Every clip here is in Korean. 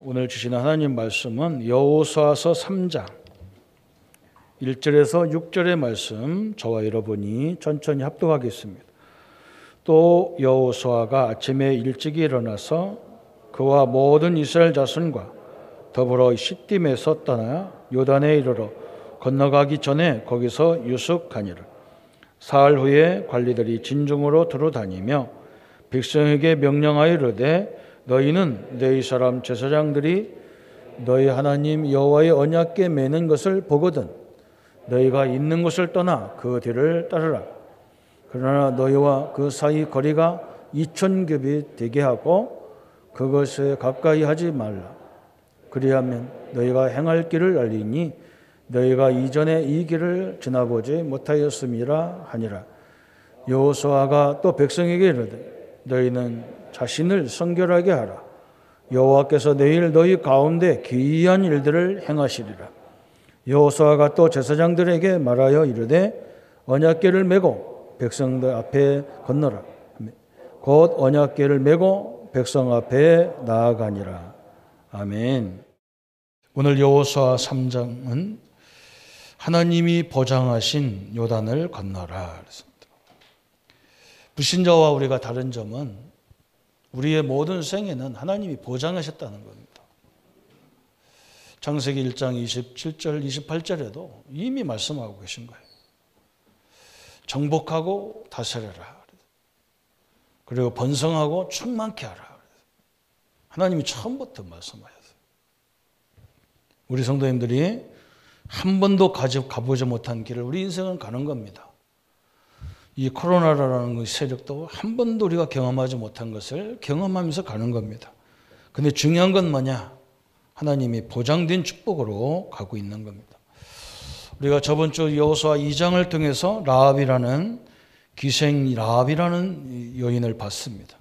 오늘 주시는 하나님 말씀은 여호수아서 3장 1절에서 6절의 말씀, 저와 여러분이 천천히 합독하겠습니다. 또 여호수아가 아침에 일찍 일어나서 그와 모든 이스라엘 자손과 더불어 시딤에서 떠나 요단에 이르러 건너가기 전에 거기서 유숙하니라. 사흘 후에 관리들이 진중으로 두루다니며 백성에게 명령하여 이르되 너희는 너희 사람 제사장들이 너희 하나님 여호와의 언약궤 매는 것을 보거든 너희가 있는 곳을 떠나 그 뒤를 따르라. 그러나 너희와 그 사이 거리가 2000규빗 되게 하고 그것에 가까이 하지 말라. 그리하면 너희가 행할 길을 알리니 너희가 이전에 이 길을 지나보지 못하였음이라 하니라. 여호수아가 또 백성에게 이르되 너희는 자신을 성결하게 하라. 여호와께서 내일 너희 가운데 기이한 일들을 행하시리라. 여호수아가 또 제사장들에게 말하여 이르되 언약궤를 메고 백성들 앞에 건너라. 곧 언약궤를 메고 백성 앞에 나아가니라. 아멘. 오늘 여호수아 3장은 하나님이 보장하신 요단을 건너라. 불신자와 우리가 다른 점은 우리의 모든 생애는 하나님이 보장하셨다는 겁니다. 창세기 1장 27절, 28절에도 이미 말씀하고 계신 거예요. 정복하고 다스려라. 그리고 번성하고 충만케 하라. 하나님이 처음부터 말씀하셨어요. 우리 성도님들이 한 번도 가보지 못한 길을 우리 인생은 가는 겁니다. 이 코로나라는 세력도 한 번도 우리가 경험하지 못한 것을 경험하면서 가는 겁니다. 근데 중요한 건 뭐냐? 하나님이 보장된 축복으로 가고 있는 겁니다. 우리가 저번 주 여호수아 2장을 통해서 라합이라는 기생 라합이라는 여인을 봤습니다.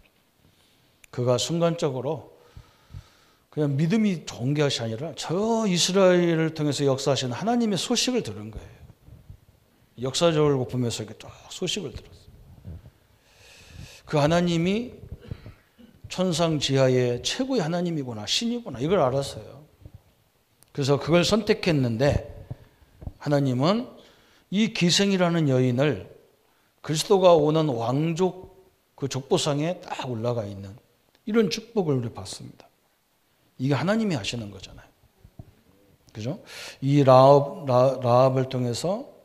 그가 순간적으로 그냥 믿음이 좋은 것이 아니라 저 이스라엘을 통해서 역사하신 하나님의 소식을 들은 거예요. 역사적으로 보면서 이렇게 쭉 소식을 들었어요. 그 하나님이 천상 지하의 최고의 하나님이구나, 신이구나, 이걸 알았어요. 그래서 그걸 선택했는데 하나님은 이 기생이라는 여인을 그리스도가 오는 왕족 그 족보상에 딱 올라가 있는 이런 축복을 우리 봤습니다. 이게 하나님이 하시는 거잖아요. 그죠? 이 라합을 통해서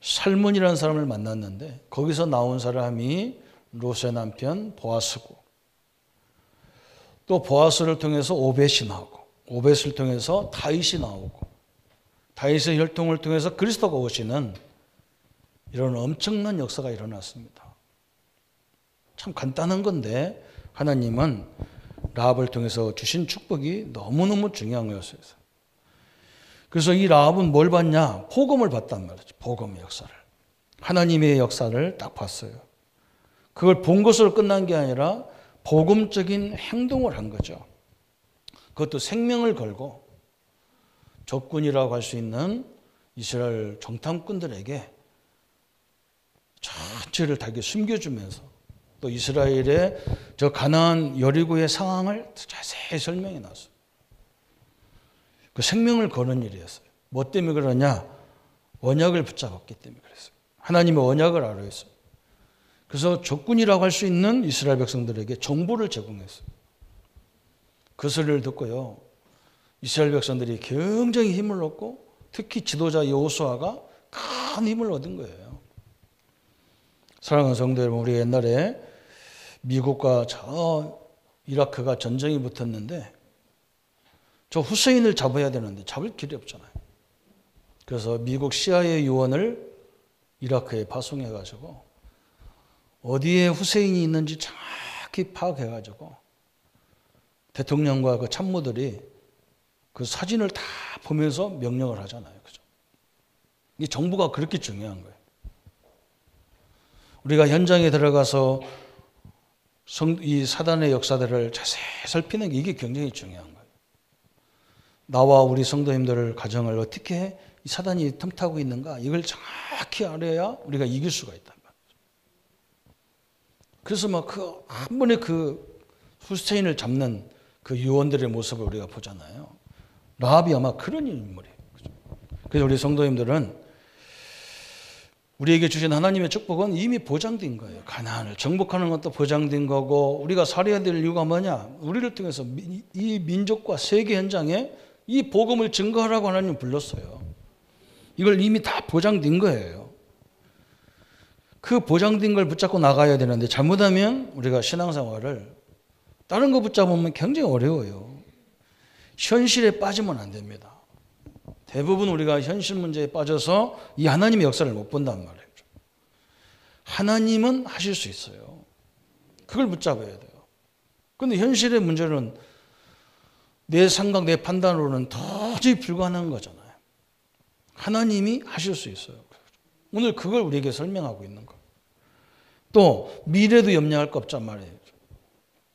살몬이라는 사람을 만났는데 거기서 나온 사람이 롯의 남편 보아스고 또 보아스를 통해서 오벳이 나오고 오벳을 통해서 다윗이 나오고 다윗의 혈통을 통해서 그리스도가 오시는 이런 엄청난 역사가 일어났습니다. 참 간단한 건데 하나님은 라합을 통해서 주신 축복이 너무너무 중요한 거였어요. 그래서 이 라합은 뭘 봤냐? 복음을 봤단 말이죠. 복음의 역사를. 하나님의 역사를 딱 봤어요. 그걸 본 것으로 끝난 게 아니라 복음적인 행동을 한 거죠. 그것도 생명을 걸고 적군이라고 할 수 있는 이스라엘 정탐꾼들에게 전체를 다 숨겨주면서 또 이스라엘의 저 가나안 여리고의 상황을 자세히 설명해 놨어요. 그 생명을 거는 일이었어요. 뭐 때문에 그러냐? 언약을 붙잡았기 때문에 그랬어요. 하나님의 언약을 알아야 했어요. 그래서 적군이라고 할 수 있는 이스라엘 백성들에게 정보를 제공했어요. 그 소리를 듣고요. 이스라엘 백성들이 굉장히 힘을 얻고 특히 지도자 여호수아가 큰 힘을 얻은 거예요. 사랑하는 성도 여러분, 우리 옛날에 미국과 저 이라크가 전쟁이 붙었는데 저 후세인을 잡아야 되는데 잡을 길이 없잖아요. 그래서 미국 CIA 요원을 이라크에 파송해가지고 어디에 후세인이 있는지 정확히 파악해가지고 대통령과 그 참모들이 그 사진을 다 보면서 명령을 하잖아요. 그죠? 이 정부가 그렇게 중요한 거예요. 우리가 현장에 들어가서 이 사단의 역사들을 자세히 살피는 게 이게 굉장히 중요한 거예요. 나와 우리 성도님들 가정을 어떻게 이 사단이 틈타고 있는가 이걸 정확히 알아야 우리가 이길 수가 있단 말이죠. 그래서 막 한 번에 그 후스테인을 잡는 그 요원들의 모습을 우리가 보잖아요. 라합이 아마 그런 인물이에요. 그래서 우리 성도님들은 우리에게 주신 하나님의 축복은 이미 보장된 거예요. 가나안을 정복하는 것도 보장된 거고, 우리가 살아야 될 이유가 뭐냐? 우리를 통해서 이 민족과 세계 현장에 이 복음을 증거하라고 하나님 불렀어요. 이걸 이미 다 보장된 거예요. 그 보장된 걸 붙잡고 나가야 되는데, 잘못하면 우리가 신앙생활을 다른 거 붙잡으면 굉장히 어려워요. 현실에 빠지면 안 됩니다. 대부분 우리가 현실 문제에 빠져서 이 하나님의 역사를 못 본단 말이에요. 하나님은 하실 수 있어요. 그걸 붙잡아야 돼요. 그런데 현실의 문제는 내 생각, 내 판단으로는 도저히 불가능한 거잖아요. 하나님이 하실 수 있어요. 오늘 그걸 우리에게 설명하고 있는 거예요. 또 미래도 염려할 거 없단 말이에요.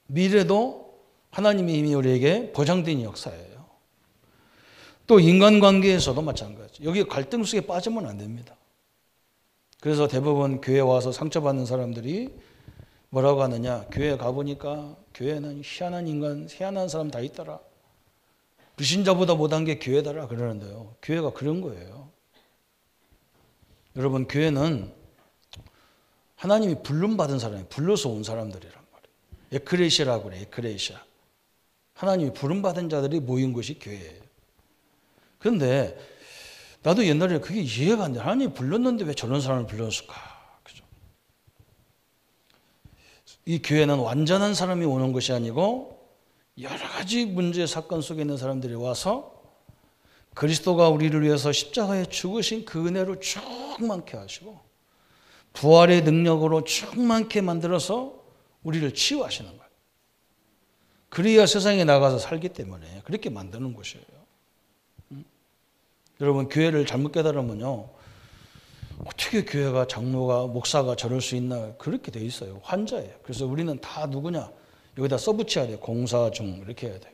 미래도 하나님이 이미 우리에게 보장된 역사예요. 또 인간관계에서도 마찬가지. 여기 갈등 속에 빠지면 안 됩니다. 그래서 대부분 교회 와서 상처받는 사람들이 뭐라고 하느냐. 교회 가보니까 교회는 희한한 인간, 희한한 사람 다 있더라. 불신자보다 못한 게 교회더라 그러는데요. 교회가 그런 거예요. 여러분, 교회는 하나님이 부름받은 사람이 불러서 온 사람들이란 말이에요. 에크레시아라고 그래요. 에크레시아. 하나님이 부름받은 자들이 모인 곳이 교회예요. 그런데 나도 옛날에 그게 이해가 안 돼. 하나님이 불렀는데 왜 저런 사람을 불렀을까? 그죠? 이 교회는 완전한 사람이 오는 것이 아니고 여러 가지 문제, 사건 속에 있는 사람들이 와서 그리스도가 우리를 위해서 십자가에 죽으신 그 은혜로 충만케 하시고 부활의 능력으로 충만케 만들어서 우리를 치유하시는 거예요. 그래야 세상에 나가서 살기 때문에 그렇게 만드는 곳이에요. 여러분, 교회를 잘못 깨달으면요, 어떻게 교회가 장로가 목사가 저럴 수 있나, 그렇게 돼 있어요. 환자예요. 그래서 우리는 다 누구냐, 여기다 써붙여야 돼요. 공사 중 이렇게 해야 돼요.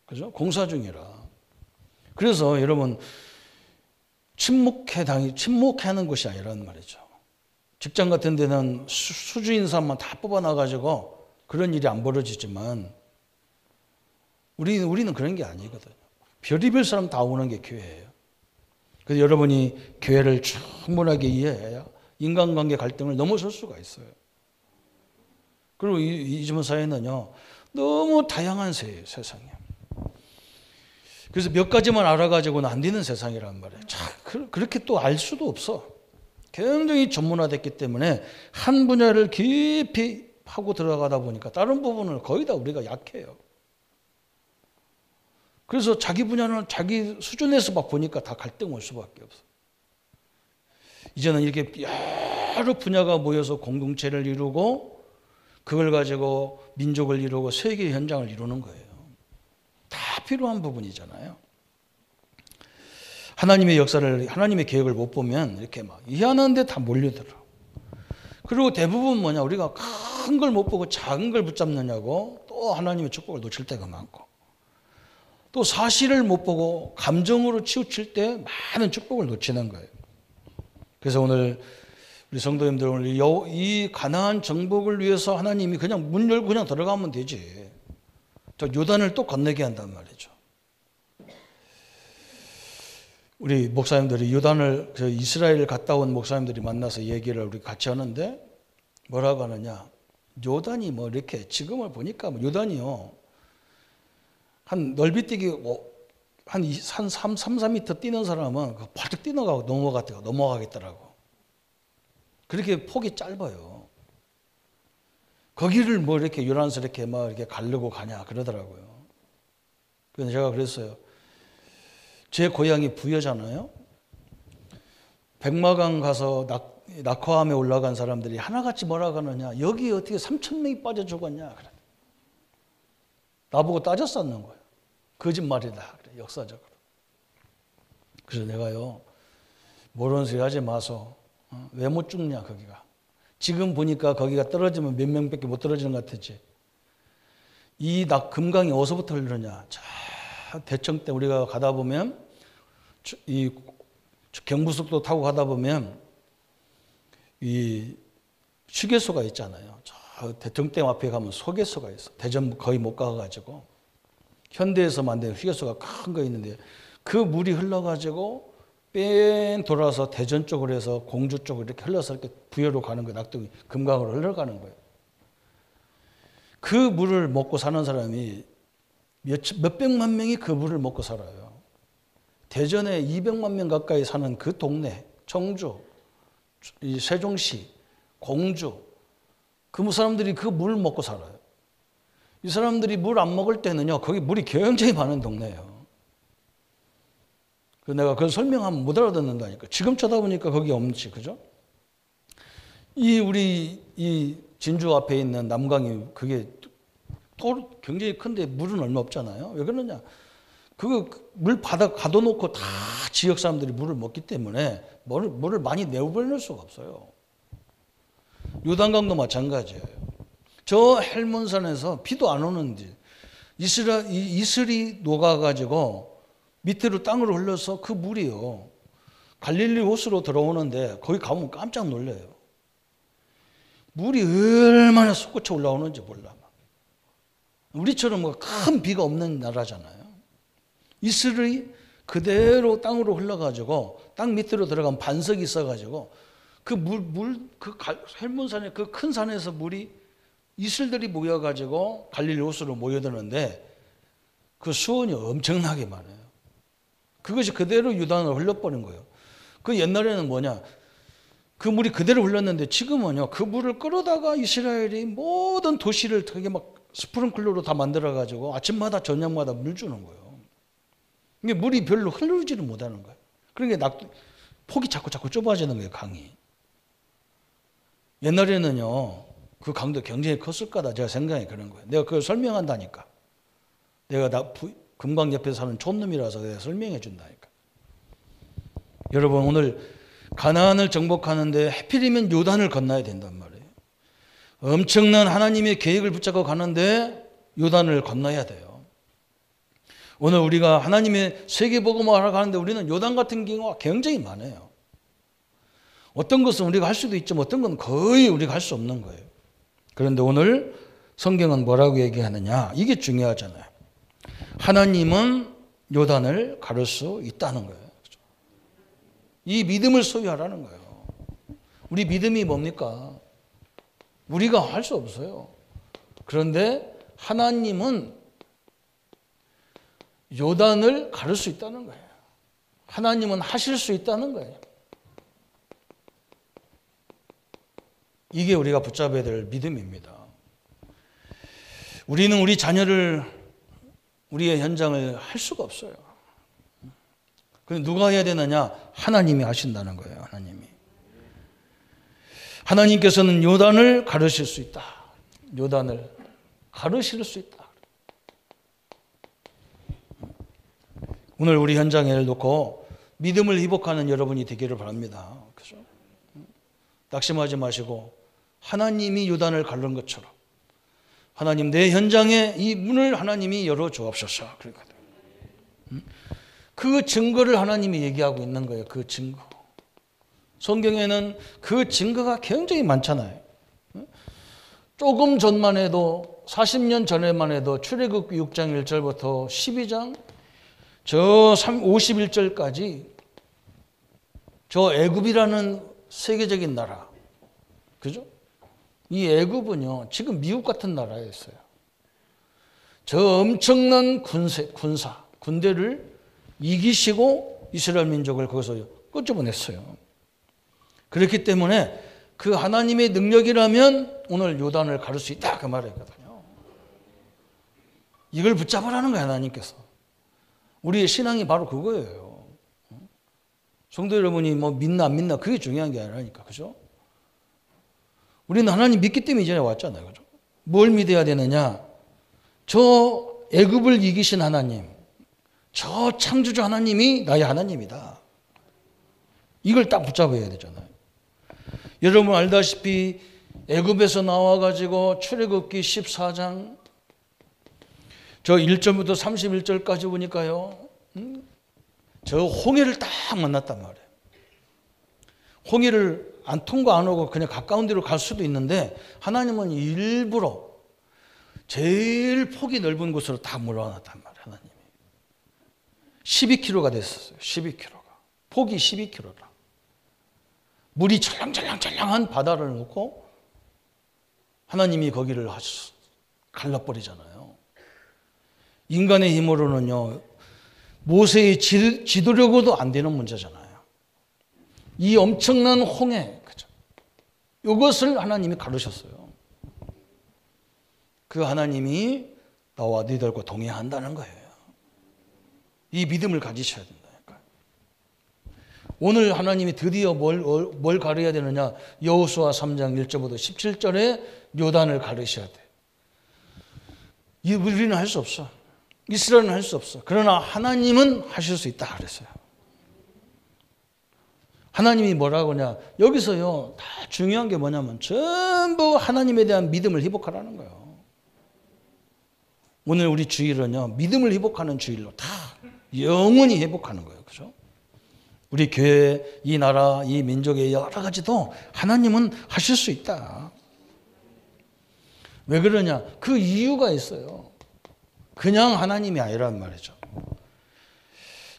그죠? 공사 중이라. 그래서 여러분, 침묵하는 것이 아니라는 말이죠. 직장 같은 데는 수주인 사람만 다 뽑아놔가지고 그런 일이 안 벌어지지만 우리는 그런 게 아니거든요. 별의별 사람 다 오는 게 교회예요. 그래서 여러분이 교회를 충분하게 이해해야 인간관계 갈등을 넘어설 수가 있어요. 그리고 이 지문 사회는요, 너무 다양한 세상이에요. 그래서 몇 가지만 알아가지고는 안 되는 세상이란 말이에요. 그렇게 또 알 수도 없어. 굉장히 전문화됐기 때문에 한 분야를 깊이 파고 들어가다 보니까 다른 부분을 거의 다 우리가 약해요. 그래서 자기 분야는 자기 수준에서 막 보니까 다 갈등 올 수밖에 없어. 이제는 이렇게 여러 분야가 모여서 공동체를 이루고 그걸 가지고 민족을 이루고 세계 현장을 이루는 거예요. 다 필요한 부분이잖아요. 하나님의 역사를, 하나님의 계획을 못 보면 이렇게 막 이해하는데 다 몰려들어. 그리고 대부분 뭐냐, 우리가 큰 걸 못 보고 작은 걸 붙잡느냐고 또 하나님의 축복을 놓칠 때가 많고, 또 사실을 못 보고 감정으로 치우칠 때 많은 축복을 놓치는 거예요. 그래서 오늘 우리 성도님들, 오늘 이 가나안 정복을 위해서 하나님이 그냥 문 열고 그냥 들어가면 되지. 저 요단을 또 건너게 한단 말이죠. 우리 목사님들이 요단을, 이스라엘 갔다 온 목사님들이 만나서 얘기를 우리 같이 하는데 뭐라고 하느냐. 요단이 뭐 이렇게 지금을 보니까 뭐 요단이요, 한 넓이뛰기 한 3, 4m 뛰는 사람은 바짝 뛰어가고 넘어가겠더라고. 그렇게 폭이 짧아요. 거기를 뭐 이렇게 요란스럽게 막 이렇게 가려고 가냐 그러더라고요. 그래서 제가 그랬어요. 제 고향이 부여잖아요. 백마강 가서 낙화암에 올라간 사람들이 하나같이 뭐라고 하느냐. 여기 어떻게 3,000명이 빠져 죽었냐. 그래. 나보고 따졌었는 거예요. 거짓말이다. 그래, 역사적으로. 그래서 내가요, 모르는 소리 하지 마소. 왜 못 죽냐, 거기가. 지금 보니까 거기가 떨어지면 몇 명밖에 못 떨어지는 것 같았지. 이 금강이 어디서부터 흐르느냐. 자, 대청 때 우리가 가다 보면, 이 경부속도 타고 가다 보면, 이 휴게소가 있잖아요. 저 그 대청댐 앞에 가면 휴게소가 있어. 대전 거의 못 가가지고 현대에서 만든 휴게소가 큰 거 있는데 그 물이 흘러가지고 뺑 돌아서 대전 쪽으로 해서 공주 쪽으로 이렇게 흘러서 이렇게 부여로 가는 거예요. 낙동이 금강으로 흘러가는 거예요. 그 물을 먹고 사는 사람이 몇백만 명이 그 물을 먹고 살아요. 대전에 200만 명 가까이 사는 그 동네, 청주, 세종시, 공주, 그 사람들이 그 물을 먹고 살아요. 이 사람들이 물 안 먹을 때는요, 거기 물이 굉장히 많은 동네예요. 그래서 내가 그걸 설명하면 못 알아듣는다니까. 지금 쳐다보니까 거기 없지, 그죠? 이 진주 앞에 있는 남강이 그게 또 굉장히 큰데 물은 얼마 없잖아요. 왜 그러냐? 그거 물 바닥 가둬놓고 다 지역 사람들이 물을 먹기 때문에 물을 많이 내보낼 수가 없어요. 요단강도 마찬가지예요. 저 헬몬산에서 비도 안 오는데 이슬이 녹아가지고 밑으로 땅으로 흘러서 그 물이요. 갈릴리 호수로 들어오는데 거기 가면 깜짝 놀라요. 물이 얼마나 솟구쳐 올라오는지 몰라. 우리처럼 큰 비가 없는 나라잖아요. 이슬이 그대로 땅으로 흘러가지고 땅 밑으로 들어가면 반석이 있어가지고 그 헬몬산의 그 큰 산에서 물이 이슬들이 모여가지고 갈릴리 호수로 모여드는데 그 수온이 엄청나게 많아요. 그것이 그대로 유단으로 흘러버린 거예요. 그 옛날에는 뭐냐? 그 물이 그대로 흘렀는데 지금은요, 그 물을 끌어다가 이스라엘이 모든 도시를 되게 막 스프링클러로 다 만들어가지고 아침마다 저녁마다 물 주는 거예요. 이게 물이 별로 흐르지를 못하는 거예요. 그러니까 폭이 자꾸 좁아지는 거예요, 강이. 옛날에는요, 그 강도 굉장히 컸을 거다 제가 생각이 그런 거예요. 내가 그걸 설명한다니까. 내가 금강 옆에 사는 촌놈이라서 내가 설명해 준다니까. 여러분, 오늘 가나안을 정복하는데 하필이면 요단을 건너야 된단 말이에요. 엄청난 하나님의 계획을 붙잡고 가는데 요단을 건너야 돼요. 오늘 우리가 하나님의 세계복음을 하러 가는데 우리는 요단 같은 경우가 굉장히 많아요. 어떤 것은 우리가 할 수도 있지만 어떤 건 거의 우리가 할 수 없는 거예요. 그런데 오늘 성경은 뭐라고 얘기하느냐? 이게 중요하잖아요. 하나님은 요단을 가를 수 있다는 거예요. 이 믿음을 소유하라는 거예요. 우리 믿음이 뭡니까? 우리가 할 수 없어요. 그런데 하나님은 요단을 가를 수 있다는 거예요. 하나님은 하실 수 있다는 거예요. 이게 우리가 붙잡아야 될 믿음입니다. 우리는 우리 자녀를, 우리의 현장을 할 수가 없어요. 그런데 누가 해야 되느냐? 하나님이 하신다는 거예요. 하나님께서는 요단을 가르실 수 있다. 요단을 가르실 수 있다. 오늘 우리 현장에 놓고 믿음을 회복하는 여러분이 되기를 바랍니다. 그죠? 낙심하지 마시고 하나님이 요단을 가른 것처럼 하나님 내 현장에 이 문을 하나님이 열어 주옵소서. 그러거든. 그 증거를 하나님이 얘기하고 있는 거예요. 그 증거. 성경에는 그 증거가 굉장히 많잖아요. 조금 전만 해도 40년 전에만 해도 출애굽기 6장 1절부터 12장 저 51절까지 저 애굽이라는 세계적인 나라, 그죠? 이 애굽은요 지금 미국 같은 나라였어요. 저 엄청난 군대를 이기시고 이스라엘 민족을 거기서 끄집어냈어요. 그렇기 때문에 그 하나님의 능력이라면 오늘 요단을 가를 수 있다 그 말이거든요. 이걸 붙잡으라는 거예요. 하나님께서. 우리의 신앙이 바로 그거예요. 성도 여러분이 뭐 믿나 안 믿나 그게 중요한 게 아니라니까. 그죠? 우리는 하나님 믿기 때문에 이 자리에 왔잖아요. 그죠? 뭘 믿어야 되느냐? 저 애굽을 이기신 하나님, 저 창조주 하나님이 나의 하나님이다. 이걸 딱 붙잡아야 되잖아요. 여러분 알다시피 애굽에서 나와가지고 출애굽기 14장 저 1절부터 31절까지 보니까요. 저 홍해를 딱 만났단 말이에요. 홍해를 안 통과 안 하고 그냥 가까운 데로 갈 수도 있는데 하나님은 일부러 제일 폭이 넓은 곳으로 다 몰아놨단 말이에요. 하나님이 12km가 됐었어요. 12km가 폭이 12km라. 물이 철랑철랑철랑한 바다를 놓고 하나님이 거기를 갈라버리잖아요. 인간의 힘으로는요, 모세의 지도력으로도 안 되는 문제잖아요. 이 엄청난 홍해, 그죠? 이것을 하나님이 가르셨어요. 그 하나님이 나와 너희들과 동행한다는 거예요. 이 믿음을 가지셔야 된다니까요. 오늘 하나님이 드디어 뭘 가르쳐야 되느냐? 여호수아 3장 1절부터 17절에 요단을 가르쳐야 돼. 우리는 할 수 없어. 이스라엘은 할 수 없어. 그러나 하나님은 하실 수 있다 그랬어요. 하나님이 뭐라고 하냐? 여기서요, 다 중요한 게 뭐냐면 전부 하나님에 대한 믿음을 회복하라는 거예요. 오늘 우리 주일은요, 믿음을 회복하는 주일로 다 영원히 회복하는 거예요. 그죠? 우리 교회, 이 나라, 이 민족의 여러 가지도 하나님은 하실 수 있다. 왜 그러냐? 그 이유가 있어요. 그냥 하나님이 아니란 말이죠.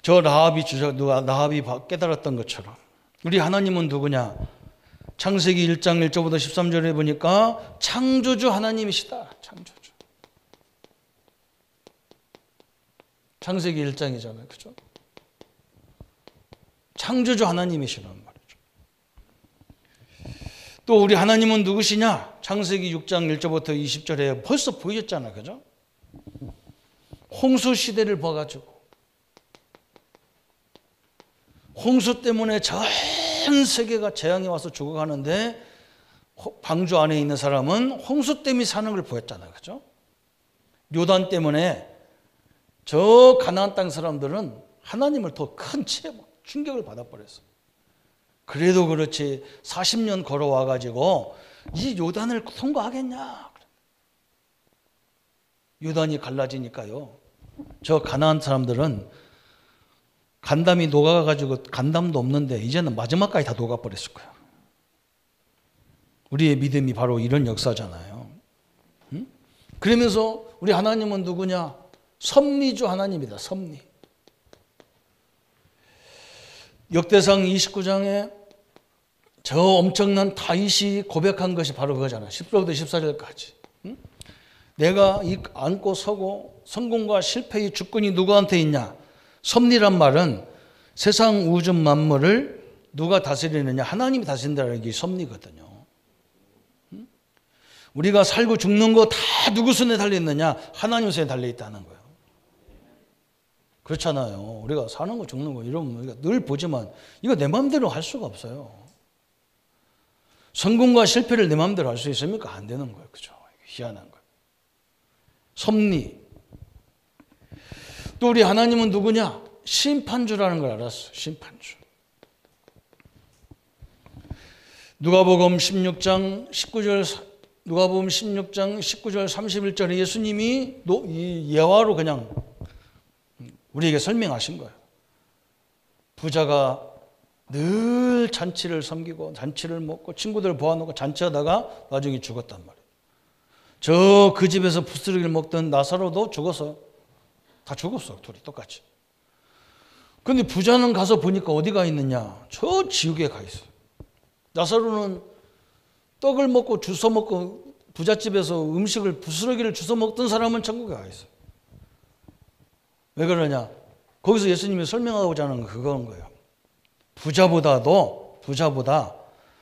저 라합이 깨달았던 것처럼 우리 하나님은 누구냐? 창세기 1장 1절부터 13절에 보니까 창조주 하나님이시다. 창조주. 창세기 1장이잖아요. 그죠? 창조주 하나님이시란 말이죠. 또 우리 하나님은 누구시냐? 창세기 6장 1절부터 20절에 벌써 보였잖아요. 그죠? 홍수 시대를 봐가지고 홍수 때문에 전 세계가 재앙이 와서 죽어가는데 방주 안에 있는 사람은 홍수 때문에 사는 걸 보였잖아요. 그죠? 요단 때문에 저 가나안 땅 사람들은 하나님을 더 큰 충격을 받아버렸어요. 그래도 그렇지 40년 걸어와가지고 이 요단을 통과하겠냐? 요단이 갈라지니까요. 저 가나안 사람들은 간담이 녹아가지고 간담도 없는데 이제는 마지막까지 다 녹아버렸을 거예요. 우리의 믿음이 바로 이런 역사잖아요. 응? 그러면서 우리 하나님은 누구냐? 섭리주 하나님이다. 섭리. 역대상 29장에 저 엄청난 다윗이 고백한 것이 바로 그거잖아요. 10절부터 14절까지. 응? 내가 앉고 서고 성공과 실패의 주권이 누구한테 있냐? 섭리란 말은 세상 우주 만물을 누가 다스리느냐? 하나님이 다스린다는 게 섭리거든요. 응? 우리가 살고 죽는 거 다 누구 손에 달려있느냐? 하나님 손에 달려있다는 거예요. 그렇잖아요. 우리가 사는 거 죽는 거 이러면 우리가 늘 보지만 이거 내 마음대로 할 수가 없어요. 성공과 실패를 내 마음대로 할 수 있습니까? 안 되는 거예요. 그죠? 희한한 거예요. 섭리. 또 우리 하나님은 누구냐? 심판주라는 걸 알았어. 심판주. 누가복음 16장 19절 누가복음 16장 19절 31절에 예수님이 이 예화로 그냥 우리에게 설명하신 거예요. 부자가 늘 잔치를 섬기고 잔치를 먹고 친구들 모아놓고 잔치하다가 나중에 죽었단 말이에요. 저 그 집에서 부스러기를 먹던 나사로도 죽어서 다 죽었어. 둘이 똑같이. 그런데 부자는 가서 보니까 어디가 있느냐? 저 지옥에 가 있어요. 나사로는 떡을 먹고 주워 먹고 부잣집에서 음식을 부스러기를 주워 먹던 사람은 천국에 가 있어요. 왜 그러냐? 거기서 예수님이 설명하고자 하는 건 그건 거예요. 부자보다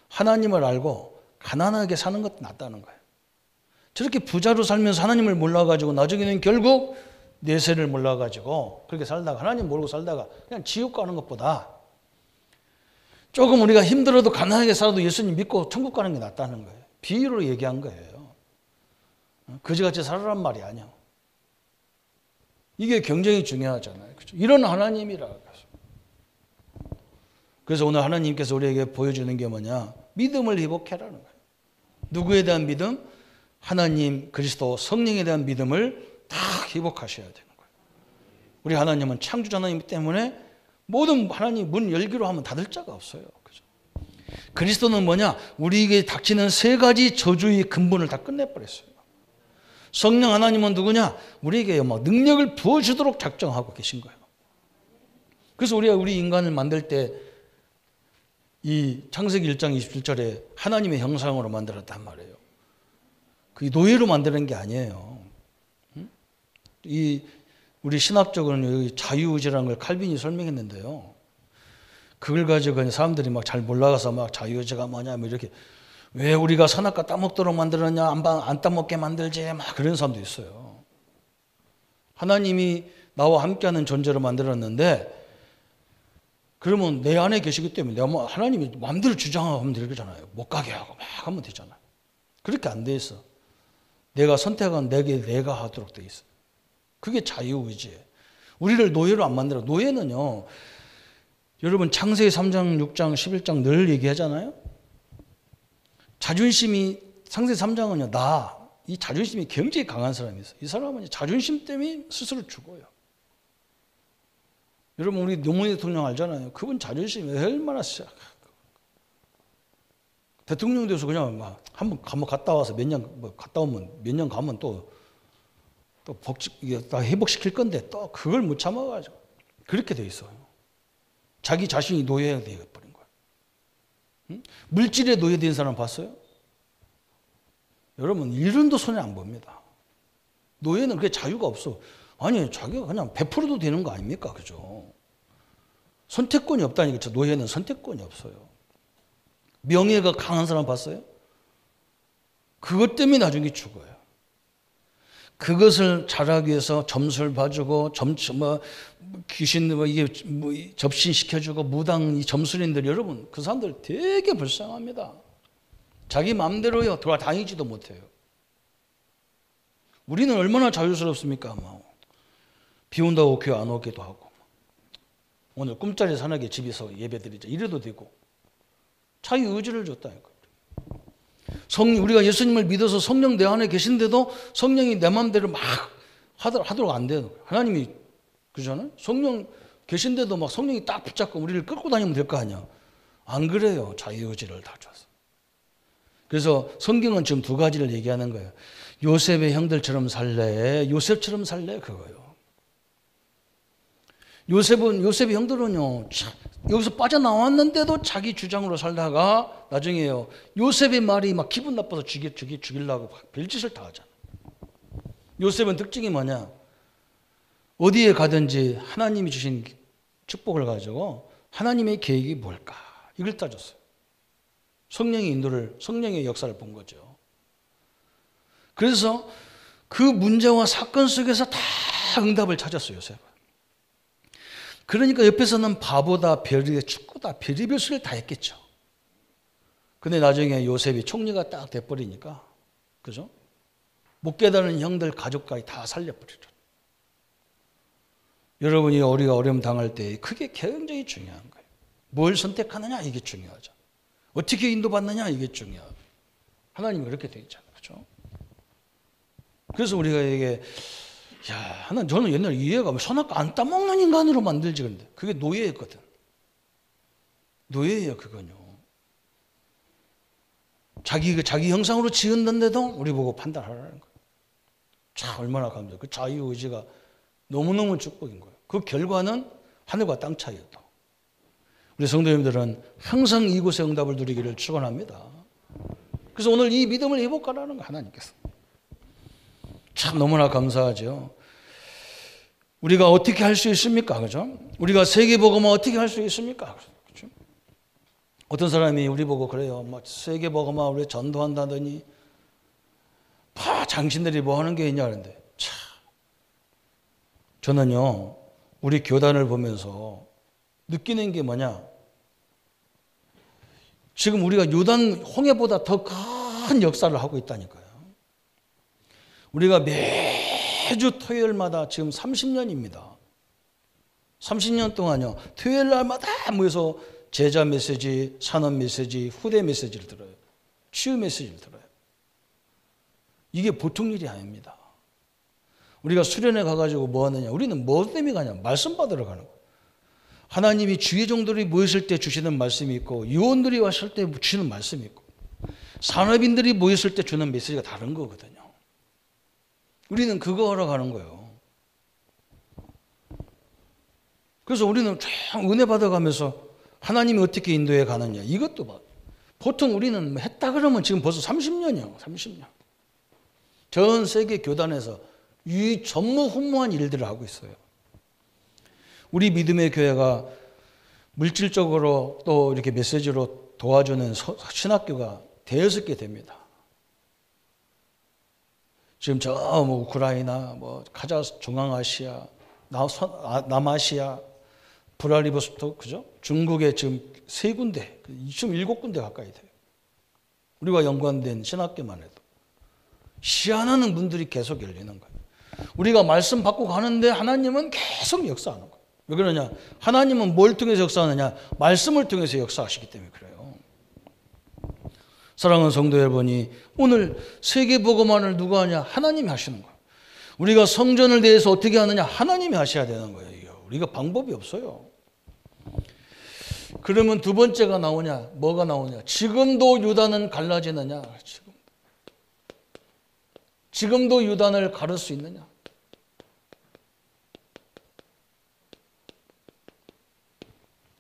하나님을 알고 가난하게 사는 것도 낫다는 거예요. 저렇게 부자로 살면서 하나님을 몰라가지고 나중에는 결국 내세를 몰라가지고 그렇게 살다가 하나님 모르고 살다가 그냥 지옥 가는 것보다 조금 우리가 힘들어도 가난하게 살아도 예수님 믿고 천국 가는 게 낫다는 거예요. 비유로 얘기한 거예요. 그지같이 살아란 말이 아니야. 이게 굉장히 중요하잖아요. 그렇죠? 이런 하나님이라. 그래서 오늘 하나님께서 우리에게 보여주는 게 뭐냐? 믿음을 회복해라는 거예요. 누구에 대한 믿음? 하나님, 그리스도, 성령에 대한 믿음을 다 회복하셔야 되는 거예요. 우리 하나님은 창조자 하나님 때문에 모든 하나님 문 열기로 하면 닫을 자가 없어요. 그죠? 그리스도는 뭐냐? 우리에게 닥치는 세 가지 저주의 근본을 다 끝내버렸어요. 성령 하나님은 누구냐? 우리에게 막 능력을 부어주도록 작정하고 계신 거예요. 그래서 우리가 우리 인간을 만들 때 이 창세기 1장 27절에 하나님의 형상으로 만들었단 말이에요. 그 노예로 만드는 게 아니에요. 이 우리 신학적으로는 자유의지라는 걸 칼빈이 설명했는데요. 그걸 가지고 사람들이 막 잘 몰라가서 막 자유의지가 뭐냐 뭐 이렇게 왜 우리가 선악과 따먹도록 만들었냐 안 따먹게 만들지 막 그런 사람도 있어요. 하나님이 나와 함께하는 존재로 만들었는데 그러면 내 안에 계시기 때문에 내가 뭐 하나님이 마음대로 주장하면 되잖아요. 못 가게 하고 막 하면 되잖아요. 그렇게 안 돼 있어. 내가 선택한 내가 하도록 돼 있어. 그게 자유의지예요. 우리를 노예로 안 만들어. 노예는요. 여러분 창세기 3장, 6장, 11장 늘 얘기하잖아요. 자존심이 창세기 3장은요. 이 자존심이 굉장히 강한 사람이 있어요. 이 사람은 자존심 때문에 스스로 죽어요. 여러분 우리 노무현 대통령 알잖아요. 그분 자존심이 얼마나 대통령 돼서 그냥 막 한번 갔다 와서 몇 년 갔다 오면 몇 년 가면 또 이게 다 회복시킬 건데 또 그걸 못 참아가지고 그렇게 돼 있어요. 자기 자신이 노예가 되어버린 거예요. 응? 물질에 노예된 사람 봤어요? 여러분 1원도 손에 안 봅니다. 노예는 그게 자유가 없어. 아니 자기가 그냥 100%도 되는 거 아닙니까? 그죠? 선택권이 없다니까. 노예는 선택권이 없어요. 명예가 강한 사람 봤어요? 그것 때문에 나중에 죽어요. 그것을 잘하기 위해서 점수를 봐주고 귀신 이게 접신시켜주고 무당 이 점술인들 여러분 그 사람들 되게 불쌍합니다. 자기 마음대로요 돌아다니지도 못해요. 우리는 얼마나 자유스럽습니까? 비 온다고 교회 안 오기도 하고 오늘 꿈자리 사나게 집에서 예배드리자 이래도 되고 자기 의지를 줬다니까. 우리가 예수님을 믿어서 성령 내 안에 계신데도 성령이 내 마음대로 막 하도록 안 돼요. 하나님이 그러잖아요. 성령 계신데도 막 성령이 딱 붙잡고 우리를 끌고 다니면 될 거 아니야. 안 그래요. 자유의지를 다 줘서. 그래서 성경은 지금 두 가지를 얘기하는 거예요. 요셉의 형들처럼 살래, 요셉처럼 살래 그거예요. 요셉의 형들은요, 여기서 빠져나왔는데도 자기 주장으로 살다가 나중에요, 요셉의 말이 막 기분 나빠서 죽이려고 별짓을 다 하잖아. 요셉은 특징이 뭐냐? 어디에 가든지 하나님이 주신 축복을 가지고 하나님의 계획이 뭘까? 이걸 따졌어요. 성령의 역사를 본 거죠. 그래서 그 문제와 사건 속에서 다 응답을 찾았어요, 요셉은. 그러니까 옆에서는 바보다, 별이다, 축구다, 별의별 소리를 다 했겠죠. 근데 나중에 요셉이 총리가 딱 돼버리니까, 그죠? 못 깨달은 형들, 가족까지 다 살려버리죠. 여러분이 우리가 어려움 당할 때 그게 굉장히 중요한 거예요. 뭘 선택하느냐, 이게 중요하죠. 어떻게 인도받느냐, 이게 중요하고. 하나님이 그렇게 되어 있잖아요. 그죠? 그래서 우리가 이게 저는 옛날에 이해가 선악과 안 따먹는 인간으로 만들지 그런데 그게 노예였거든. 노예예요, 그건요. 자기 형상으로 지었는데도 우리 보고 판단하라는 거예요. 참 얼마나 감사해요. 그 자유의지가 너무너무 축복인 거예요. 그 결과는 하늘과 땅 차이였다. 우리 성도님들은 항상 이곳에 응답을 누리기를 축원합니다. 그래서 오늘 이 믿음을 회복하라는 거 하나님께서. 참 너무나 감사하죠. 우리가 어떻게 할 수 있습니까? 그죠? 우리가 세계복음을 어떻게 할 수 있습니까? 그죠? 어떤 사람이 우리 보고 그래요. 세계복음을 우리 전도한다더니 당신들이 뭐 하는 게 있냐 그러는데 참 저는요 우리 교단을 보면서 느끼는 게 뭐냐, 지금 우리가 요단 홍해보다 더 큰 역사를 하고 있다니까요. 우리가 매주 토요일마다 지금 30년입니다. 30년 동안요 토요일 날마다 모여서 제자 메시지, 산업 메시지, 후대 메시지를 들어요. 치유 메시지를 들어요. 이게 보통 일이 아닙니다. 우리가 수련회 가가지고 뭐 하느냐, 우리는 뭐 때문에 가냐, 말씀 받으러 가는 거예요. 하나님이 주의 종들이 모였을 때 주시는 말씀이 있고 요원들이 왔을 때 주시는 말씀이 있고 산업인들이 모였을 때 주는 메시지가 다른 거거든요. 우리는 그거 하러 가는 거예요. 그래서 우리는 쫙 은혜 받아가면서 하나님이 어떻게 인도해 가느냐 이것도 봐. 보통 우리는 했다 그러면 지금 벌써 30년이요. 30년. 전 세계 교단에서 이 전무후무한 일들을 하고 있어요. 우리 믿음의 교회가 물질적으로 또 이렇게 메시지로 도와주는 신학교가 대여섯 개 됩니다. 지금 저 뭐 우크라이나, 뭐 카자 중앙아시아, 남아시아, 브라리보스토크, 그죠? 중국에 지금 3군데, 지금 7군데 가까이 돼요. 우리와 연관된 신학교만 해도. 희한한 분들이 계속 열리는 거예요. 우리가 말씀 받고 가는데 하나님은 계속 역사하는 거예요. 왜 그러냐? 하나님은 뭘 통해서 역사하느냐? 말씀을 통해서 역사하시기 때문에 그래요. 사랑하는 성도 여러분이 오늘 세계복음화를 누가 하냐? 하나님이 하시는 거예요. 우리가 성전을 대해서 어떻게 하느냐? 하나님이 하셔야 되는 거예요. 우리가 방법이 없어요. 그러면 두 번째가 나오냐? 뭐가 나오냐? 지금도 유다는 갈라지느냐? 지금도 유단을 가를 수 있느냐?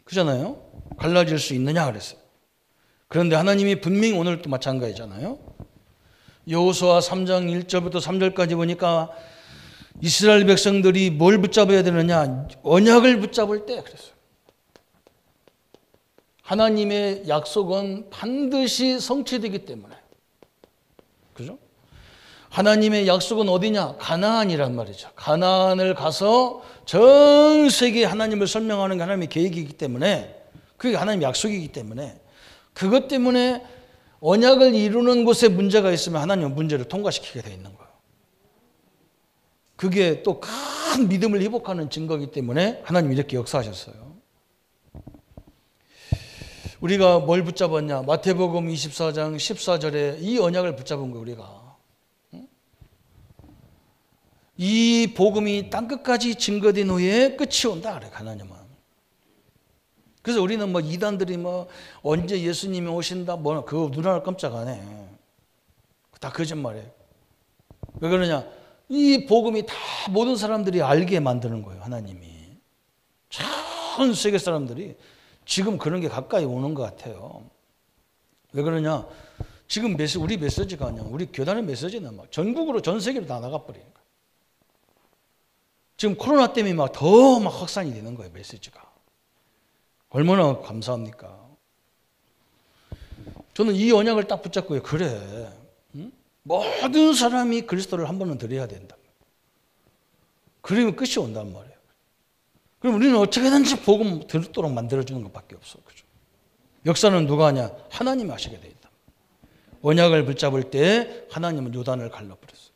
그잖아요. 갈라질 수 있느냐 그랬어요. 그런데 하나님이 분명히 오늘도 마찬가지잖아요. 여호수아 3장 1절부터 3절까지 보니까 이스라엘 백성들이 뭘 붙잡아야 되느냐? 언약을 붙잡을 때 그랬어요. 하나님의 약속은 반드시 성취되기 때문에. 그죠? 하나님의 약속은 어디냐? 가나안이란 말이죠. 가나안을 가서 전 세계에 하나님을 설명하는 게 하나님의 계획이기 때문에, 그게 하나님의 약속이기 때문에, 그것 때문에 언약을 이루는 곳에 문제가 있으면 하나님은 문제를 통과시키게 되어 있는 거예요. 그게 또 큰 믿음을 회복하는 증거이기 때문에 하나님이 이렇게 역사하셨어요. 우리가 뭘 붙잡았냐? 마태복음 24장 14절에 이 언약을 붙잡은 거예요. 우리가. 이 복음이 땅끝까지 증거된 후에 끝이 온다 그래 하나님은. 그래서 우리는 뭐 이단들이 뭐 언제 예수님이 오신다 뭐 그거 눈 하나 깜짝 안 해. 다 거짓말이에요. 왜 그러냐? 이 복음이 다 모든 사람들이 알게 만드는 거예요. 하나님이. 전 세계 사람들이 지금 그런 게 가까이 오는 것 같아요. 왜 그러냐? 지금 우리 메시지가 아니야. 우리 교단의 메시지는 막 전국으로 전 세계로 다 나가버리는 거예요. 지금 코로나 때문에 막 더 막 확산이 되는 거예요. 메시지가. 얼마나 감사합니까? 저는 이 언약을 딱 붙잡고요. 그래. 응? 모든 사람이 그리스도를 한 번은 드려야 된다. 그러면 끝이 온단 말이에요. 그럼 우리는 어떻게든지 복음 들도록 만들어주는 것밖에 없어. 그죠? 역사는 누가 하냐? 하나님이 하시게 돼 있다. 언약을 붙잡을 때 하나님은 요단을 갈라버렸어요.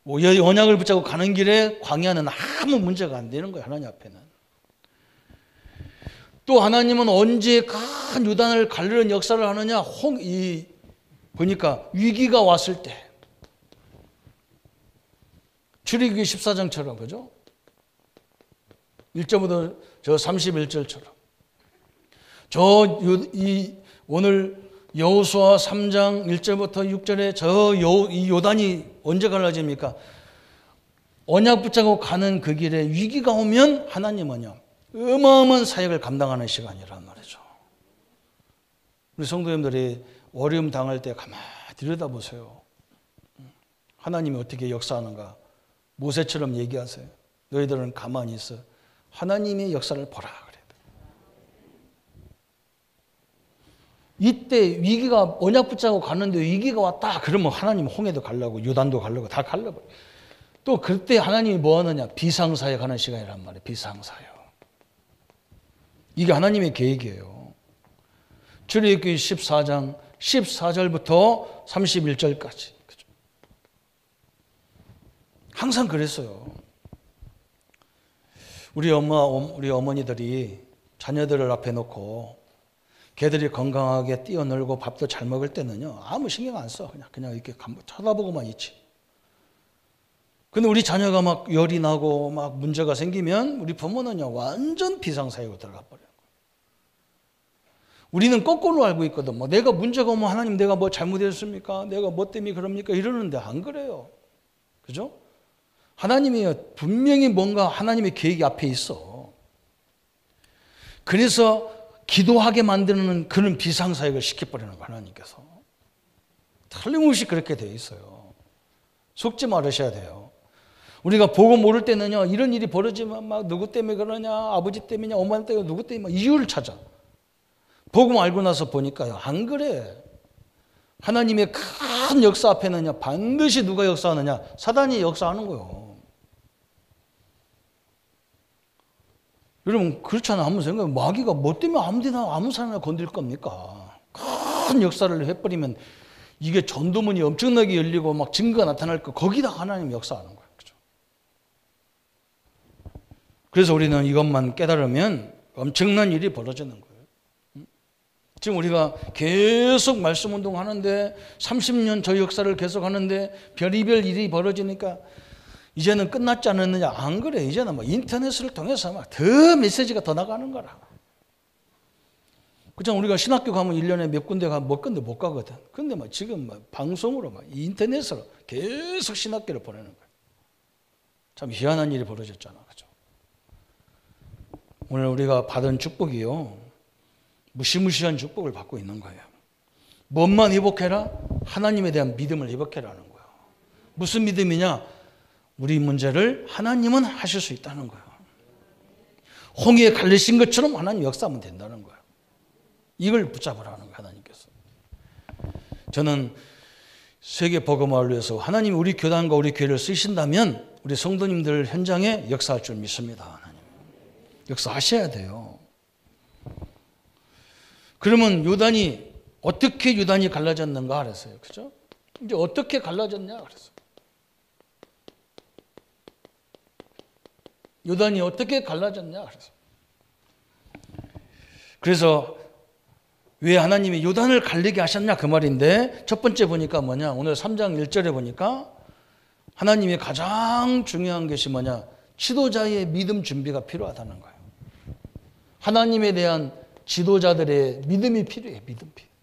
언약을 붙잡고 가는 길에 광야는 아무 문제가 안 되는 거예요. 하나님 앞에는. 또 하나님은 언제 큰 요단을 가르는 역사를 하느냐? 보니까 위기가 왔을 때. 출애굽기 14장처럼 그죠? 1절부터 저 31절처럼. 오늘 여호수아 3장 1절부터 6절에 이 요단이 언제 갈라집니까? 언약 붙잡고 가는 그 길에 위기가 오면 하나님은요 어마어마한 사역을 감당하는 시간이란 말이죠. 우리 성도님들이 어려움 당할 때 가만히 들여다보세요. 하나님이 어떻게 역사하는가? 모세처럼 얘기하세요. 너희들은 가만히 있어. 하나님의 역사를 보라 그래요. 이때 위기가 언약 붙잡고 갔는데 위기가 왔다 그러면 하나님 홍해도 가려고 요단도 가려고 다 가려고. 또 그때 하나님이 뭐 하느냐? 비상사역 하는 시간이란 말이에요. 비상사역. 이게 하나님의 계획이에요. 출애굽기 14장 14절부터 31절까지. 그죠? 항상 그랬어요. 우리 어머니들이 자녀들을 앞에 놓고 걔들이 건강하게 뛰어놀고 밥도 잘 먹을 때는요 아무 신경 안 써. 그냥 이렇게 쳐다보고만 있지. 근데 우리 자녀가 막 열이 나고 막 문제가 생기면 우리 부모는요, 완전 비상사회로 들어가 버려요. 우리는 거꾸로 알고 있거든. 뭐 내가 문제가 오면 하나님 내가 뭐 잘못했습니까? 내가 뭐 때문에 그럽니까? 이러는데 안 그래요. 그죠? 하나님이 분명히 뭔가 하나님의 계획이 앞에 있어. 그래서 기도하게 만드는 그런 비상사역을 시켜버리는 거예요, 하나님께서. 틀림없이 그렇게 되어 있어요. 속지 말으셔야 돼요. 우리가 보고 모를 때는요, 이런 일이 벌어지면 막 누구 때문에 그러냐, 아버지 때문이냐, 어머니 때문에 누구 때문에 이유를 찾아. 보고 알고 나서 보니까요, 안 그래. 하나님의 큰 역사 앞에는요, 반드시 누가 역사하느냐? 사단이 역사하는 거예요. 여러분, 그렇잖아. 한번 생각해. 마귀가 뭐 때문에 아무데나 아무 사람이나 건들 겁니까? 큰 역사를 해버리면 이게 전도문이 엄청나게 열리고 막 증거가 나타날 거, 거기다 하나님이 역사하는 거예요. 그죠? 그래서 우리는 이것만 깨달으면 엄청난 일이 벌어지는 거예요. 지금 우리가 계속 말씀 운동하는데 30년 저 역사를 계속 하는데 별의별 일이 벌어지니까 이제는 끝났지 않았느냐? 안 그래. 이제는 뭐 인터넷을 통해서 막 더 메시지가 더 나가는 거라. 그죠? 우리가 신학교 가면 1년에 몇 군데 가면 몇 군데 못 가거든. 근데 막 지금 막 방송으로 막 인터넷으로 계속 신학교를 보내는 거예요. 참 희한한 일이 벌어졌잖아. 그죠? 오늘 우리가 받은 축복이요, 무시무시한 축복을 받고 있는 거예요. 뭔만 회복해라? 하나님에 대한 믿음을 회복해라는 거예요. 무슨 믿음이냐? 우리 문제를 하나님은 하실 수 있다는 거예요. 홍해에 갈리신 것처럼 하나님 역사하면 된다는 거예요. 이걸 붙잡으라는 거예요, 하나님께서. 저는 세계 복음화를 위해서 하나님이 우리 교단과 우리 교회를 쓰신다면 우리 성도님들 현장에 역사할 줄 믿습니다. 하나님. 역사하셔야 돼요. 그러면 요단이 어떻게 요단이 갈라졌는가 그랬어요. 그죠? 이제 어떻게 갈라졌냐 그랬어요. 요단이 어떻게 갈라졌냐 그랬어요. 그래서 왜 하나님이 요단을 갈리게 하셨냐 그 말인데, 첫 번째 보니까 뭐냐, 오늘 3장 1절에 보니까 하나님의 가장 중요한 것이 뭐냐, 지도자의 믿음 준비가 필요하다는 거예요. 하나님에 대한 지도자들의 믿음이 필요해.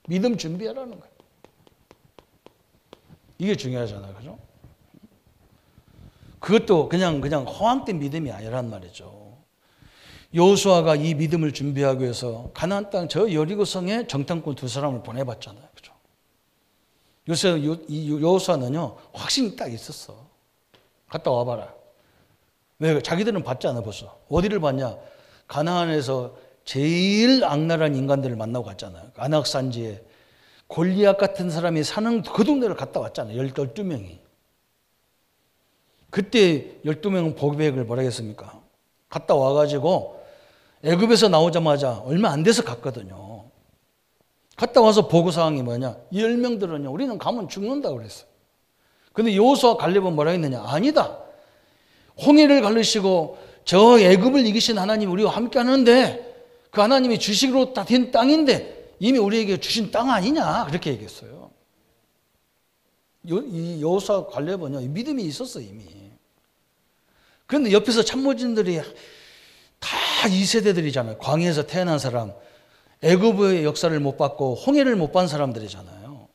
믿음 준비하라는 거예요. 이게 중요하잖아요. 그죠? 그것도 그냥 허황된 믿음이 아니란 말이죠. 여호수아가 이 믿음을 준비하기 위해서 가나안 땅 저 여리고성에 정탐꾼 2사람을 보내봤잖아요. 그죠? 요새 여호수아는요, 확신이 딱 있었어. 갔다 와봐라. 왜? 자기들은 봤지 않아 벌써. 어디를 봤냐? 가나안에서 제일 악랄한 인간들을 만나고 갔잖아요. 안악산지에 골리앗 같은 사람이 사는 그 동네를 갔다 왔잖아요. 12명이. 그때 12명은 보고백을 뭐라 했습니까? 갔다 와가지고 애굽에서 나오자마자 얼마 안 돼서 갔거든요. 갔다 와서 보고사항이 뭐냐? 10명들은요, 우리는 가면 죽는다고 그랬어요. 근데 여호수아 갈렙은 뭐라 했느냐? 아니다. 홍해를 갈르시고 저 애굽을 이기신 하나님 우리와 함께 하는데 그 하나님이 주식으로 다 된 땅인데 이미 우리에게 주신 땅 아니냐? 그렇게 얘기했어요. 이 여호수아 갈렙은요, 믿음이 있었어 이미. 그런데 옆에서 참모진들이 다 2세대들이잖아요. 광야에서 태어난 사람, 애굽의 역사를 못 봤고 홍해를 못 본 사람들이잖아요.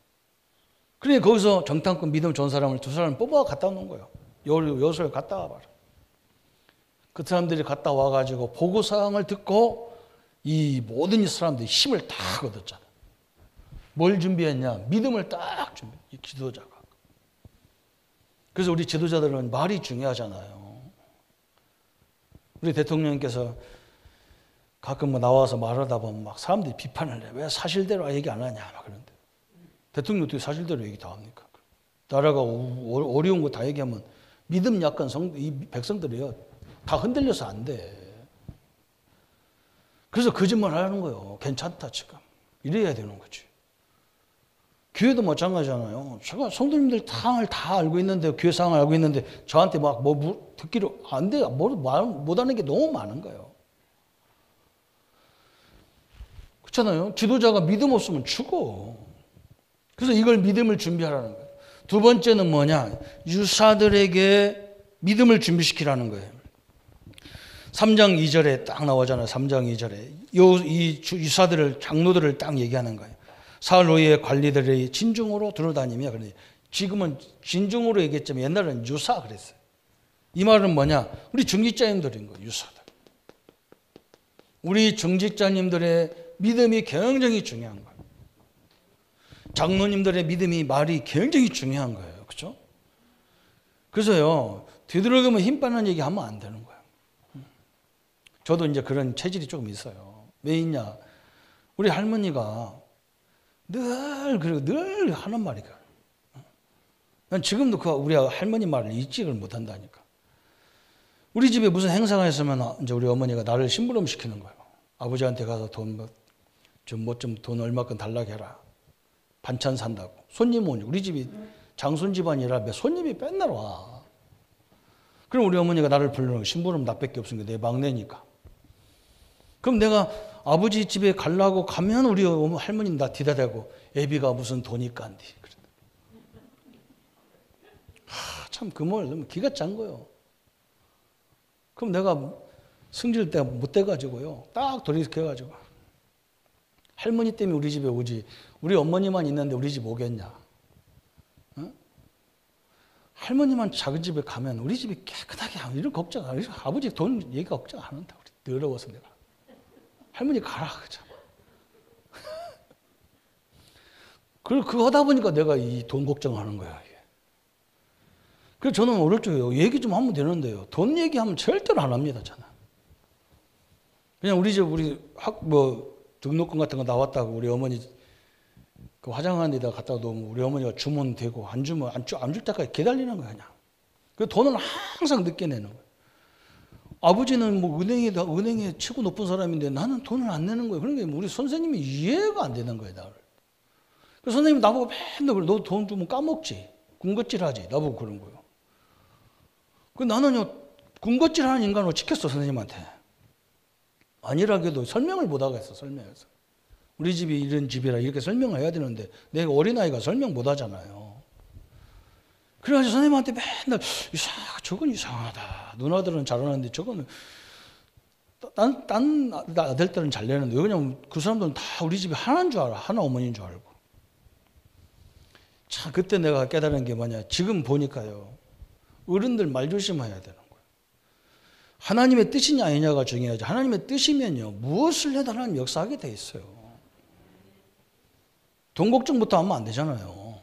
그러니까 거기서 정탐꾼 믿음 좋은 사람을 2사람을 뽑아 갖다 놓은 거예요. 여호수아를 갔다 와봐라. 그 사람들이 갔다 와가지고 보고사항을 듣고 이 모든 사람들이 힘을 다 얻었잖아요. 뭘 준비했냐? 믿음을 딱 준비해. 이 지도자가. 그래서 우리 지도자들은 말이 중요하잖아요. 우리 대통령께서 가끔 뭐 나와서 말하다 보면 막 사람들이 비판을 해. 왜 사실대로 얘기 안 하냐? 막 그런데. 대통령이 어떻게 사실대로 얘기 다 합니까? 나라가 어려운 거 다 얘기하면 믿음 약한 이 백성들이요, 다 흔들려서 안 돼. 그래서 거짓말 하는 거예요. 괜찮다 지금. 이래야 되는 거지. 교회도 마찬가지잖아요. 제가 성도님들 상황을 다 알고 있는데, 교회 상황을 알고 있는데 저한테 막 뭐 듣기로 안 돼요. 못하는 게 너무 많은 거예요. 그렇잖아요. 지도자가 믿음 없으면 죽어. 그래서 이걸 믿음을 준비하라는 거예요. 두 번째는 뭐냐? 유사들에게 믿음을 준비시키라는 거예요. 3장 2절에 딱 나오잖아요. 3장 2절에 이 유사들을 장로들을 딱 얘기하는 거예요. 사흘 후에 관리들이 진중으로 들어다니며, 그러니 지금은 진중으로 얘기했지만 옛날에는 유사 그랬어요. 이 말은 뭐냐? 우리 중직자님들인 거예요. 유사들. 우리 중직자님들의 믿음이 굉장히 중요한 거예요. 장로님들의 믿음이 말이 굉장히 중요한 거예요. 그렇죠? 그래서요, 되도록이면 힘 빠는 얘기 하면 안 되는 거예요. 저도 이제 그런 체질이 조금 있어요. 왜 있냐? 우리 할머니가 늘 하는 말이야. 난 지금도 우리 할머니 말을 잊지를 못한다니까. 우리 집에 무슨 행사가 있으면 이제 우리 어머니가 나를 심부름 시키는 거예요. 아버지한테 가서 돈 얼마큼 달라고 해라. 반찬 산다고. 손님 오니. 우리 집이 장손 집안이라 손님이 맨날 와. 그럼 우리 어머니가 나를 부르는 심부름 나밖에 없으니까 내 막내니까. 그럼 내가 아버지 집에 가려고 가면 우리 할머니는 나 뒤다 대고 애비가 무슨 돈이 깐디. 참 그 말 너무 기가 짠 거예요. 그럼 내가 승질 때가 못 돼가지고요. 딱 돌이켜가지고 할머니 때문에 우리 집에 오지. 우리 어머니만 있는데 우리 집 오겠냐. 어? 할머니만 작은 집에 가면 우리 집이 깨끗하게 하면 이런 걱정 안 해. 아버지 돈 얘기 걱정 안 한다. 우리 더러워서 내가. 할머니 가라. 그거 하다 보니까 내가 이 돈 걱정하는 거야. 이게. 그래서 저는 어릴 적에 얘기 좀 하면 되는데요. 돈 얘기하면 절대로 안 합니다. 저는. 그냥 우리 집 등록금 같은 거 나왔다고 우리 어머니 그 화장하는 데다 갖다 놓으면 우리 어머니가 주면 되고 안 주면 안 줄 때까지 기다리는 거야 그냥. 그 돈은 항상 늦게 내는 거야. 아버지는 은행에 최고 높은 사람인데 나는 돈을 안 내는 거예요. 그러니까 우리 선생님이 이해가 안 되는 거예요, 나를. 그 선생님이 나보고 맨날 그래. 너 돈 주면 까먹지. 군것질하지. 나보고 그런 거예요. 그 나는요, 군것질하는 인간으로 찍혔어, 선생님한테. 아니라고도 설명을 못 하겠어, 설명해서. 우리 집이 이런 집이라 이렇게 설명을 해야 되는데 내가 어린아이가 설명 못 하잖아요. 그래가지고 선생님한테 맨날 저건 이상하다. 누나들은 잘하는데 저거는 딴 아들들은 잘 내는데 왜냐면 그 사람들은 다 우리 집이 하나인 줄 알아. 하나 어머니인 줄 알고. 참 그때 내가 깨달은 게 뭐냐. 지금 보니까요. 어른들 말 조심해야 되는 거예요. 하나님의 뜻이냐 아니냐가 중요하지. 하나님의 뜻이면요. 무엇을 해도 하나님 역사하게 돼 있어요. 돈 걱정부터 하면 안 되잖아요.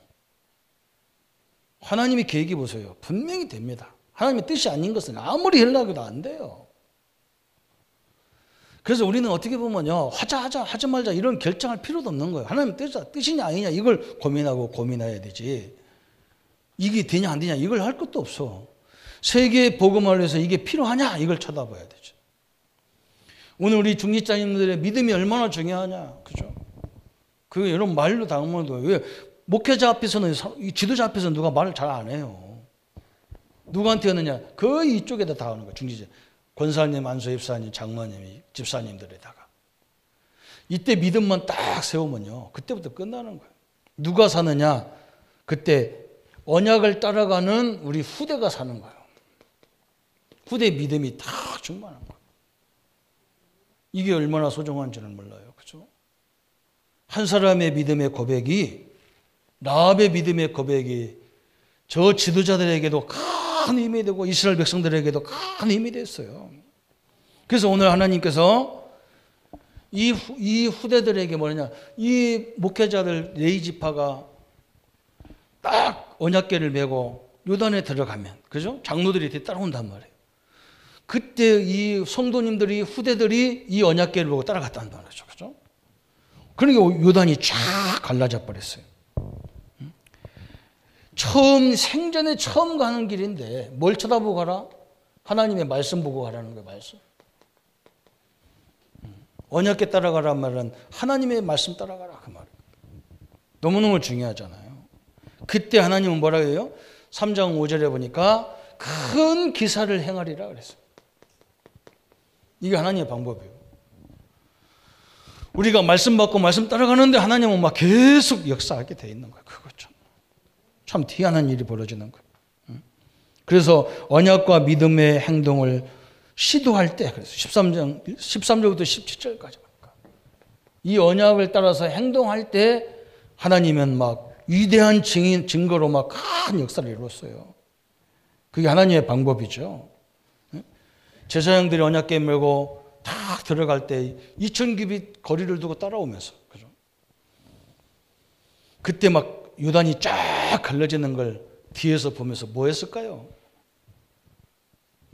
하나님의 계획이 보세요. 분명히 됩니다. 하나님의 뜻이 아닌 것은 아무리 하려고 해도 안 돼요. 그래서 우리는 어떻게 보면요. 하지 말자 이런 결정할 필요도 없는 거예요. 하나님의 뜻이냐 아니냐 이걸 고민해야 되지. 이게 되냐 안 되냐 이걸 할 것도 없어. 세계 복음을 위해서 이게 필요하냐 이걸 쳐다봐야 되죠. 오늘 우리 중직자님들의 믿음이 얼마나 중요하냐. 그죠? 그 이런 말로 당하면 왜 목회자 앞에서는 지도자 앞에서는 누가 말을 잘 안 해요. 누구한테 하느냐? 거의 이쪽에다 다 하는 거예요. 중직자. 권사님, 안수 집사님, 장로님, 집사님들에다가. 이때 믿음만 딱 세우면요. 그때부터 끝나는 거예요. 누가 사느냐? 그때 언약을 따라가는 우리 후대가 사는 거예요. 후대 믿음이 다 충만한 거예요. 이게 얼마나 소중한지는 몰라요. 그죠? 한 사람의 믿음의 고백이 라합의 믿음의 고백이 저 지도자들에게도 큰 힘이 되고 이스라엘 백성들에게도 큰 힘이 됐어요. 그래서 오늘 하나님께서 이 후대들에게 뭐냐, 이 목회자들 네 지파가 딱 언약궤를 메고 요단에 들어가면, 그죠? 장로들이 따라온단 말이에요. 그때 이 성도님들이 후대들이 이 언약궤를 보고 따라갔다는 말이죠, 그죠? 그러니까 요단이 쫙 갈라져 버렸어요. 생전에 처음 가는 길인데 뭘 쳐다보고 가라? 하나님의 말씀 보고 가라는 거예요, 말씀. 언약궤 따라가란 말은 하나님의 말씀 따라가라 그 말이에요. 너무너무 중요하잖아요. 그때 하나님은 뭐라고 해요? 3장 5절에 보니까 큰 기사를 행하리라 그랬어요. 이게 하나님의 방법이에요. 우리가 말씀 받고 말씀 따라가는데 하나님은 막 계속 역사하게 돼 있는 거예요. 그거 참 희한한 일이 벌어지는 거예요. 그래서 언약과 믿음의 행동을 시도할 때, 그래서 13절부터 17절까지 이 언약을 따라서 행동할 때 하나님은 막 위대한 증거로 막 큰 역사를 이루었어요. 그게 하나님의 방법이죠. 제사장들이 언약궤 메고 딱 들어갈 때 2000규빗 거리를 두고 따라오면서, 그죠? 그때 막 요단이 쫙 갈라지는 걸 뒤에서 보면서 뭐 했을까요?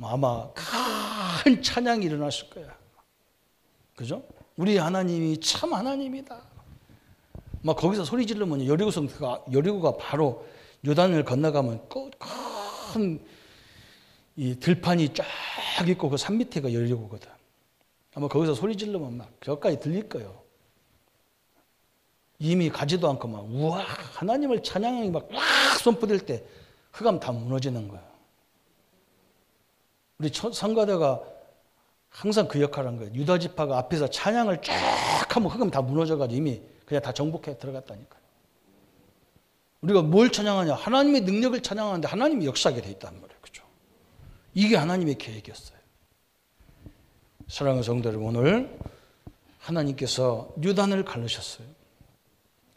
아마 큰 찬양이 일어났을 거야. 그죠? 우리 하나님이 참 하나님이다. 막 거기서 소리 지르면 여리고가 바로 요단을 건너가면 큰 이 들판이 쫙 있고 그 산 밑에가 여리고거든. 아마 거기서 소리 지르면 막 저까지 들릴 거예요. 이미 가지도 않고 막 우와 하나님을 찬양이 막 손부들 때 흑암 다 무너지는 거예요. 우리 성가대가 항상 그 역할을 한 거예요. 유다 지파가 앞에서 찬양을 쫙 하면 흑암 다 무너져가지고 이미 그냥 다 정복해 들어갔다니까요. 우리가 뭘 찬양하냐? 하나님의 능력을 찬양하는데 하나님이 역사하게 돼 있단 말이에요. 그죠? 이게 하나님의 계획이었어요. 사랑하는 성도 여러분, 오늘 하나님께서 요단을 갈르셨어요.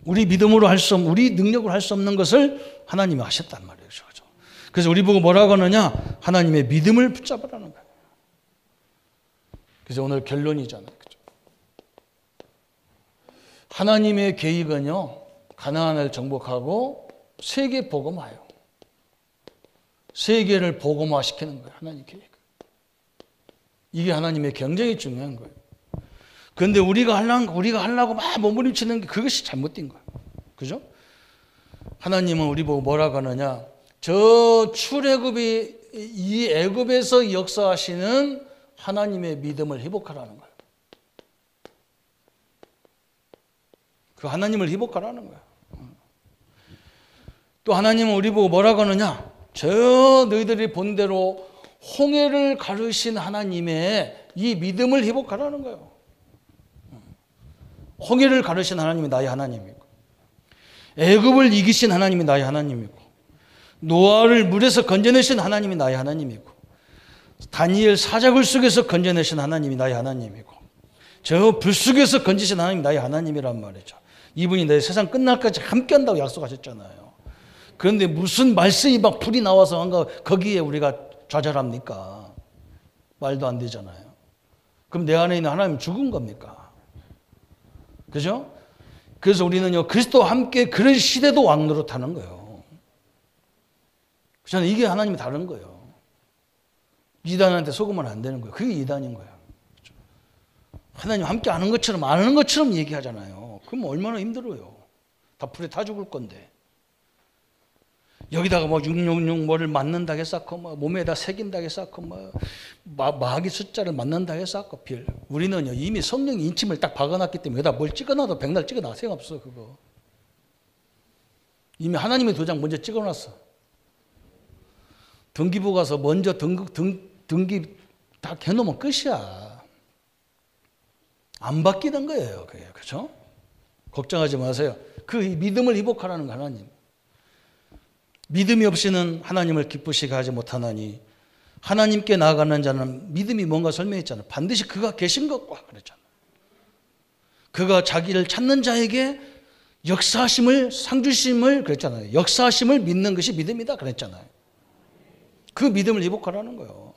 우리 믿음으로 우리 능력으로 할 수 없는 것을 하나님이 하셨단 말이에요. 그죠? 그래서 우리 보고 뭐라고 하느냐? 하나님의 믿음을 붙잡으라는 거예요. 그래서 오늘 결론이잖아요. 그죠? 하나님의 계획은요, 가나안을 정복하고 세계 복음화요. 세계를 복음화시키는 거예요. 하나님 계획. 이게 하나님의 굉장히 중요한 거예요. 그런데 우리가 하려고 막 몸부림치는 게 그것이 잘못된 거예요. 그죠? 하나님은 우리 보고 뭐라고 하느냐? 저 출애굽이 이 애굽에서 역사하시는 하나님의 믿음을 회복하라는 거예요. 그 하나님을 회복하라는 거예요. 또 하나님은 우리 보고 뭐라고 하느냐? 저 너희들이 본 대로 홍해를 가르신 하나님의 이 믿음을 회복하라는 거예요. 홍해를 가르신 하나님이 나의 하나님이고, 애굽을 이기신 하나님이 나의 하나님이고, 노아를 물에서 건져내신 하나님이 나의 하나님이고, 다니엘 사자굴 속에서 건져내신 하나님이 나의 하나님이고, 저 불 속에서 건지신 하나님이 나의 하나님이란 말이죠. 이분이 내 세상 끝날까지 함께 한다고 약속하셨잖아요. 그런데 무슨 말씀이 막 불이 나와서 거기에 우리가 좌절합니까? 말도 안 되잖아요. 그럼 내 안에 있는 하나님 죽은 겁니까? 그죠? 그래서 우리는요, 그리스도와 함께 그런 시대도 왕노릇하는 거예요. 그렇잖아요. 이게 하나님이 다른 거예요. 이단한테 속으면 안 되는 거예요. 그게 이단인 거예요. 그렇죠? 하나님 함께 아는 것처럼 얘기하잖아요. 그럼 얼마나 힘들어요. 다 불에 타 죽을 건데. 여기다가 뭐 666 뭐를 맞는다고 쌓고 뭐 몸에다 새긴다고 쌓고 뭐 마귀 숫자를 맞는다고 쌓고 우리는요 이미 성령 인침을 딱 박아놨기 때문에 여기다 뭘 찍어놔도 백날 찍어놔 소용없어. 그거 이미 하나님의 도장 먼저 찍어놨어. 등기부 가서 먼저 등기 다 해놓으면 끝이야. 안 바뀌는 거예요. 그게. 그렇죠? 걱정하지 마세요. 그 믿음을 회복하라는 거 하나님. 믿음이 없이는 하나님을 기쁘시게 하지 못하나니 하나님께 나아가는 자는 믿음이 뭔가 설명했잖아요. 반드시 그가 계신 것과 그랬잖아요. 그가 자기를 찾는 자에게 역사하심을 상주심을 그랬잖아요. 역사하심을 믿는 것이 믿음이다 그랬잖아요. 그 믿음을 회복하라는 거예요.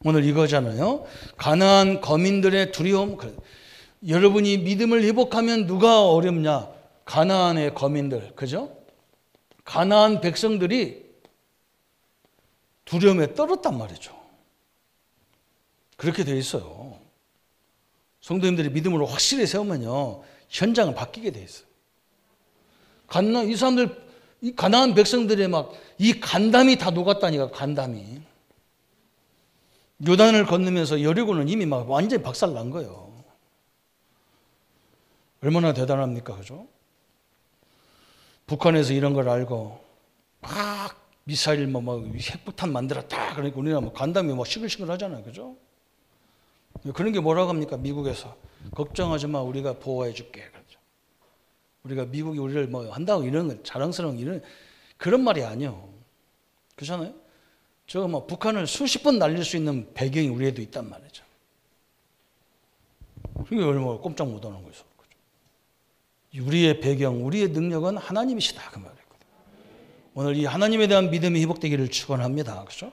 오늘 이거잖아요. 가나안 거민들의 두려움. 여러분이 믿음을 회복하면 누가 어렵냐? 가나안의 거민들. 그죠? 가나안 백성들이 두려움에 떨었단 말이죠. 그렇게 되어 있어요. 성도님들이 믿음으로 확실히 세우면요, 현장은 바뀌게 되어 있어요. 이 가나안 백성들의 막 이 간담이 다 녹았다니까, 간담이. 요단을 건너면서 여리고는 이미 막 완전히 박살 난 거예요. 얼마나 대단합니까, 그죠? 북한에서 이런 걸 알고 막 미사일 뭐 핵폭탄 만들었다. 그러니까 우리나라 뭐 간담이 뭐 시글시글 하잖아요. 그죠? 그런 게 뭐라고 합니까? 미국에서. 걱정하지 마. 우리가 보호해 줄게. 그렇죠? 우리가 미국이 우리를 뭐 한다고 이런 자랑스러운 이런 그런 말이 아니요. 그렇잖아요? 저 뭐 북한을 수십 번 날릴 수 있는 배경이 우리에도 있단 말이죠. 그게 얼마나 꼼짝 못하는 거죠. 우리의 배경, 우리의 능력은 하나님이시다 그 말이거든요. 오늘 이 하나님에 대한 믿음이 회복되기를 축원합니다. 그렇죠?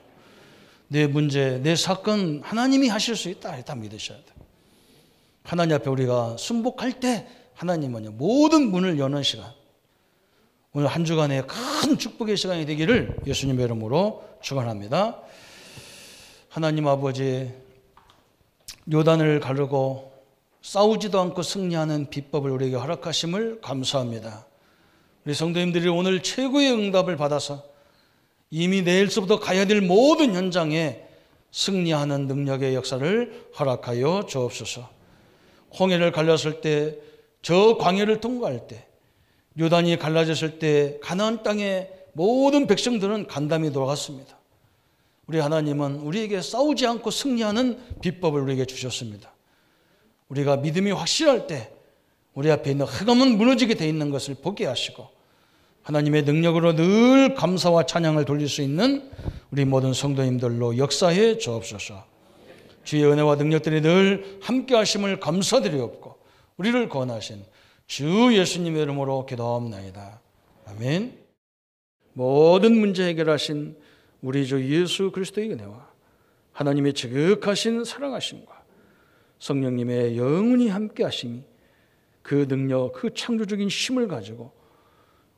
내 문제, 내 사건 하나님이 하실 수 있다. 다 믿으셔야 돼요. 하나님 앞에 우리가 순복할 때 하나님은 모든 문을 여는 시간, 오늘 한 주간의 큰 축복의 시간이 되기를 예수님의 이름으로 축원합니다. 하나님 아버지, 요단을 가르고 싸우지도 않고 승리하는 비법을 우리에게 허락하심을 감사합니다. 우리 성도님들이 오늘 최고의 응답을 받아서 이미 내일서부터 가야 될 모든 현장에 승리하는 능력의 역사를 허락하여 주옵소서. 홍해를 갈랐을 때, 저 광야를 통과할 때, 요단이 갈라졌을 때 가나안 땅의 모든 백성들은 간담이 돌아갔습니다. 우리 하나님은 우리에게 싸우지 않고 승리하는 비법을 우리에게 주셨습니다. 우리가 믿음이 확실할 때 우리 앞에 있는 흑암은 무너지게 돼 있는 것을 보게 하시고 하나님의 능력으로 늘 감사와 찬양을 돌릴 수 있는 우리 모든 성도님들로 역사해 주옵소서. 주의 은혜와 능력들이 늘 함께 하심을 감사드리옵고 우리를 구원하신 주 예수님의 이름으로 기도하옵나이다. 아멘. 모든 문제 해결하신 우리 주 예수 그리스도의 은혜와 하나님의 지극하신 사랑하심과 성령님의 영원히 함께 하심이 그 능력, 그 창조적인 힘을 가지고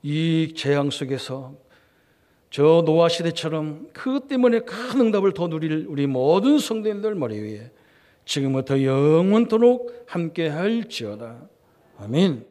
이 재앙 속에서 저 노아 시대처럼 그 때문에 큰 응답을 더 누릴 우리 모든 성도님들 머리 위에 지금부터 영원토록 함께 할지어다. 아멘.